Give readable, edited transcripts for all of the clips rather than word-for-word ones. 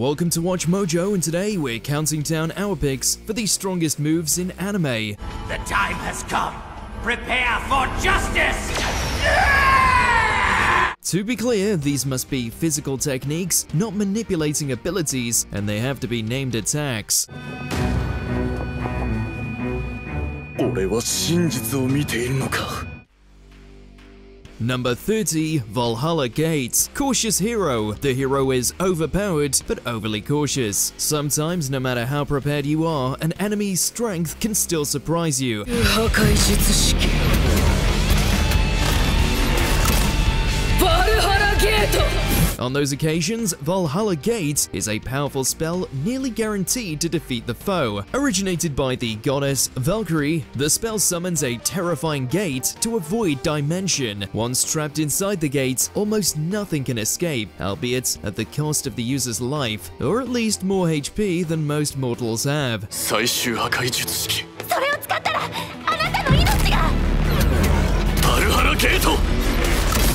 Welcome to Watch Mojo, and today we're counting down our picks for the strongest moves in anime. The time has come. Prepare for justice! To be clear, these must be physical techniques, not manipulating abilities, and they have to be named attacks. Number 30, Valhalla Gates. Cautious hero. The hero is overpowered, but overly cautious. Sometimes, no matter how prepared you are, an enemy's strength can still surprise you. On those occasions, Valhalla Gates is a powerful spell nearly guaranteed to defeat the foe. Originated by the goddess Valkyrie, the spell summons a terrifying gate to avoid dimension. Once trapped inside the gate, almost nothing can escape, albeit at the cost of the user's life, or at least more HP than most mortals have.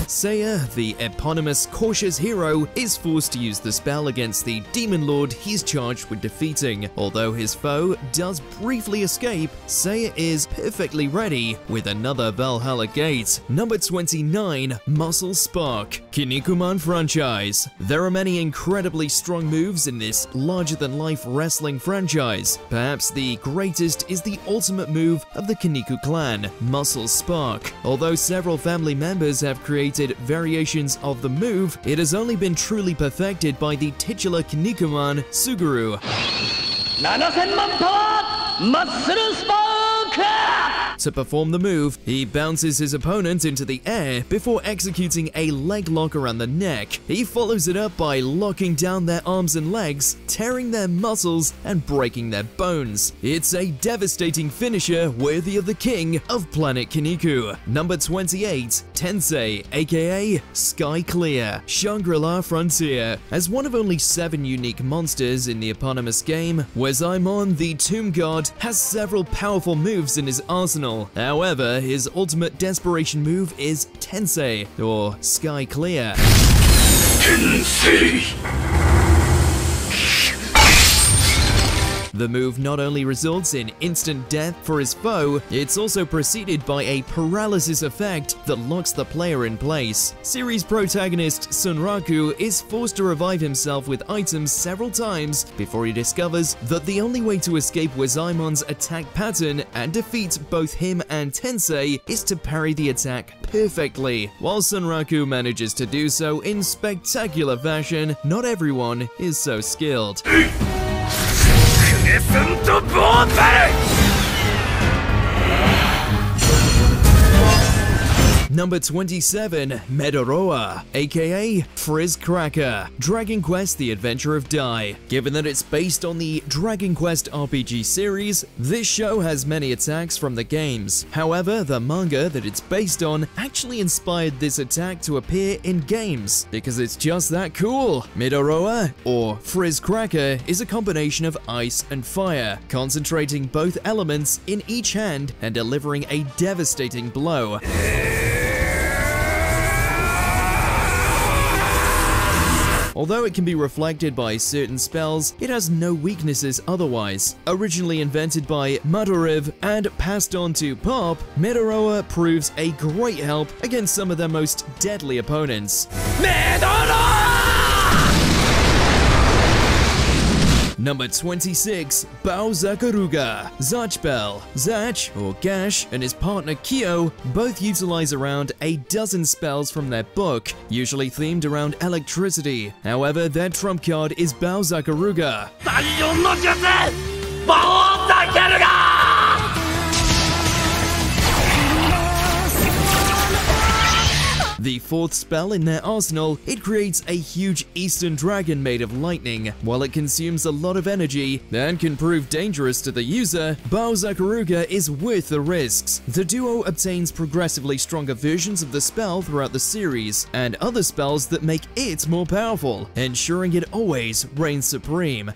Seiha, the eponymous cautious hero, is forced to use the spell against the demon lord he's charged with defeating. Although his foe does briefly escape, Seiha is perfectly ready with another Valhalla Gate. Number 29, Muscle Spark. Kinnikuman franchise. There are many incredibly strong moves in this larger-than-life wrestling franchise. Perhaps the greatest is the ultimate move of the Kinniku clan, Muscle Spark. Although several family members have created variations of the move, it has only been truly perfected by the titular Kinnikuman, Suguru. To perform the move, he bounces his opponent into the air before executing a leg lock around the neck. He follows it up by locking down their arms and legs, tearing their muscles, and breaking their bones. It's a devastating finisher worthy of the king of Planet Kinniku. Number 28, Tensei, aka Sky Clear, Shangri-La Frontier. As one of only 7 unique monsters in the eponymous game, Wezaimon the Tomb God has several powerful moves in his arsenal. However, his ultimate desperation move is Tensei, or Sky Clear. Tensei! The move not only results in instant death for his foe, it's also preceded by a paralysis effect that locks the player in place. Series protagonist Sunraku is forced to revive himself with items several times before he discovers that the only way to escape Wezaimon's attack pattern and defeat both him and Tensei is to parry the attack perfectly. While Sunraku manages to do so in spectacular fashion, not everyone is so skilled. Listen to both Number 27, Medoroa, aka Frizz Cracker, Dragon Quest: The Adventure of Dai. Given that it's based on the Dragon Quest RPG series, this show has many attacks from the games. However, the manga that it's based on actually inspired this attack to appear in games, because it's just that cool. Medoroa, or Frizz Cracker, is a combination of ice and fire, concentrating both elements in each hand and delivering a devastating blow. Although it can be reflected by certain spells, it has no weaknesses otherwise. Originally invented by Madariv and passed on to Pop, Medoroa proves a great help against some of their most deadly opponents. Medoroa! Number 26, Baozakaruga, Zachbel. Zach, or Gash, and his partner Kyo both utilize around a dozen spells from their book, usually themed around electricity. However, their trump card is Baozakaruga. The fourth spell in their arsenal, it creates a huge eastern dragon made of lightning. While it consumes a lot of energy and can prove dangerous to the user, Baozakaruga is worth the risks. The duo obtains progressively stronger versions of the spell throughout the series, and other spells that make it more powerful, ensuring it always reigns supreme.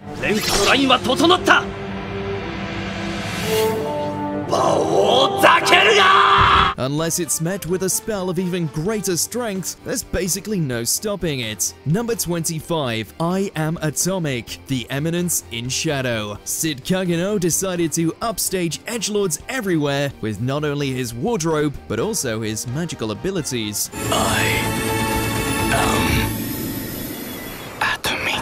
Unless it's met with a spell of even greater strength, there's basically no stopping it. Number 25. I Am Atomic, the Eminence in Shadow. Sid Kageno decided to upstage edgelords everywhere with not only his wardrobe, but also his magical abilities. I am atomic.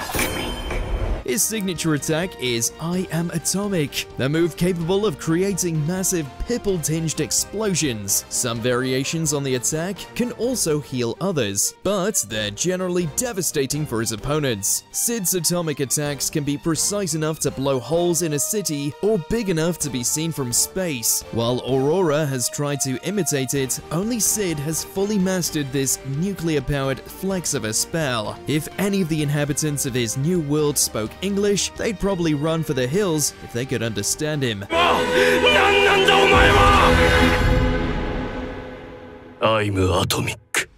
His signature attack is I Am Atomic, a move capable of creating massive purple-tinged explosions. Some variations on the attack can also heal others, but they're generally devastating for his opponents. Sid's atomic attacks can be precise enough to blow holes in a city or big enough to be seen from space. While Aurora has tried to imitate it, only Sid has fully mastered this nuclear-powered flex of a spell. If any of the inhabitants of his new world spoke English, they'd probably run for the hills if they could understand him. I'm atomic.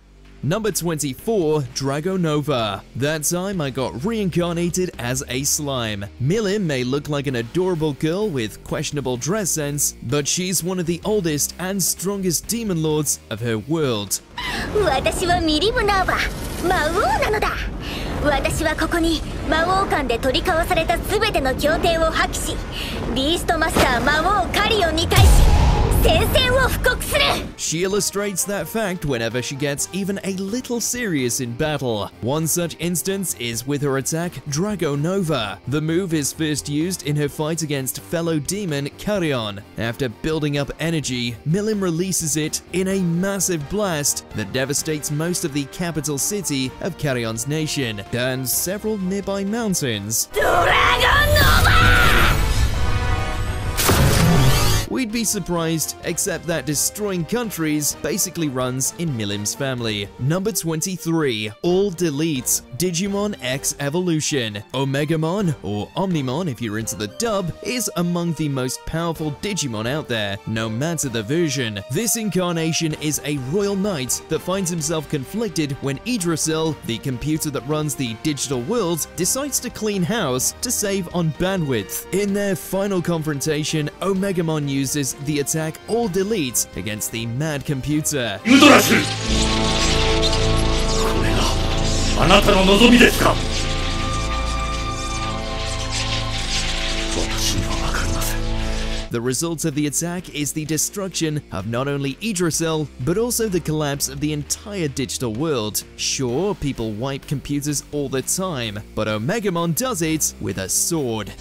Number 24. Dragonova. That time I got reincarnated as a slime. Milim may look like an adorable girl with questionable dress sense, but she's one of the oldest and strongest demon lords of her world. 私はミリムナーバ魔王なのだ。私はここに魔王間で取り交わされた全ての協定を破棄し、ビーストマスター魔王カリオンに対し宣戦を布告する。 She illustrates that fact whenever she gets even a little serious in battle. One such instance is with her attack Dragonova. The move is first used in her fight against fellow demon Carrion. After building up energy, Milim releases it in a massive blast that devastates most of the capital city of Carrion's nation and several nearby mountains. Dragonova! We'd be surprised, except that destroying countries basically runs in Milim's family. Number 23. All Delete, Digimon X Evolution. Omegamon, or Omnimon if you're into the dub, is among the most powerful Digimon out there, no matter the version. This incarnation is a royal knight that finds himself conflicted when Yggdrasil, the computer that runs the digital world, decides to clean house to save on bandwidth. In their final confrontation, Omegamon uses the attack All Delete against the mad computer. ユドラス、これがあなたの望みですか。私にはわかりません。 The result of the attack is the destruction of not only Yggdrasil, but also the collapse of the entire digital world. Sure, people wipe computers all the time, but Omegamon does it with a sword.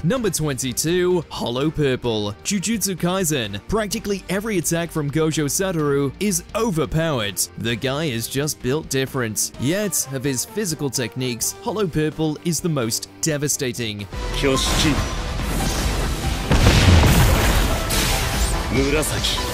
Number 22. Hollow Purple, Jujutsu Kaisen. Practically every attack from Gojo Satoru is overpowered. The guy is just built different. Yet, of his physical techniques, Hollow Purple is the most devastating. 挙式、紫。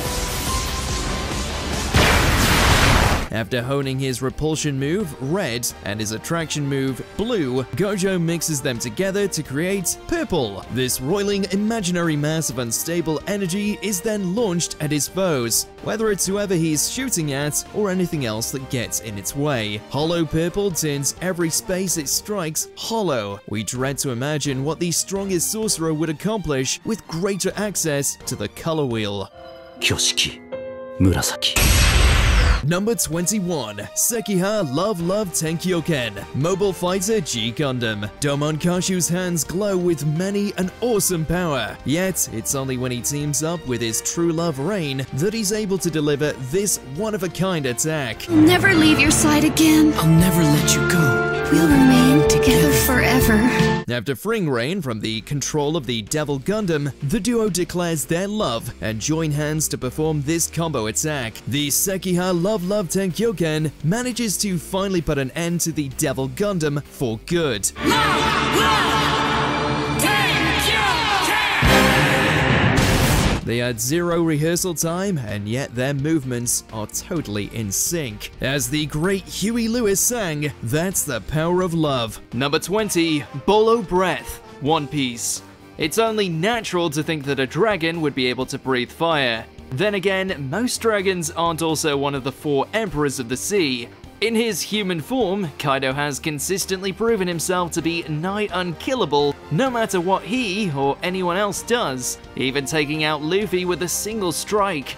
After honing his repulsion move, Red, and his attraction move, Blue, Gojo mixes them together to create Purple. This roiling imaginary mass of unstable energy is then launched at his foes, whether it's whoever he's shooting at or anything else that gets in its way. Hollow Purple turns every space it strikes hollow. We dread to imagine what the strongest sorcerer would accomplish with greater access to the color wheel. 挙式、紫。 Number 21. Seiha Love Tenkyoken, Mobile Fighter G Gundam. Domon Kashu's hands glow with many an awesome power, yet it's only when he teams up with his true love Rain that he's able to deliver this one-of-a-kind attack. I'll never leave your side again. I'll never let you go. We'll remain together forever. After freeing Rain from the control of the Devil Gundam, the duo declares their love and join hands to perform this combo attack. The Seiha Love Tenkyoken manages to finally put an end to the Devil Gundam for good. They had zero rehearsal time, and yet their movements are totally in sync. As the great Huey Lewis sang, that's the power of love. Number 20. Bolo Breath, One Piece. It's only natural to think that a dragon would be able to breathe fire. Then again, most dragons aren't also one of the 4 emperors of the sea. In his human form, Kaido has consistently proven himself to be nigh unkillable, no matter what he or anyone else does, even taking out Luffy with a single strike.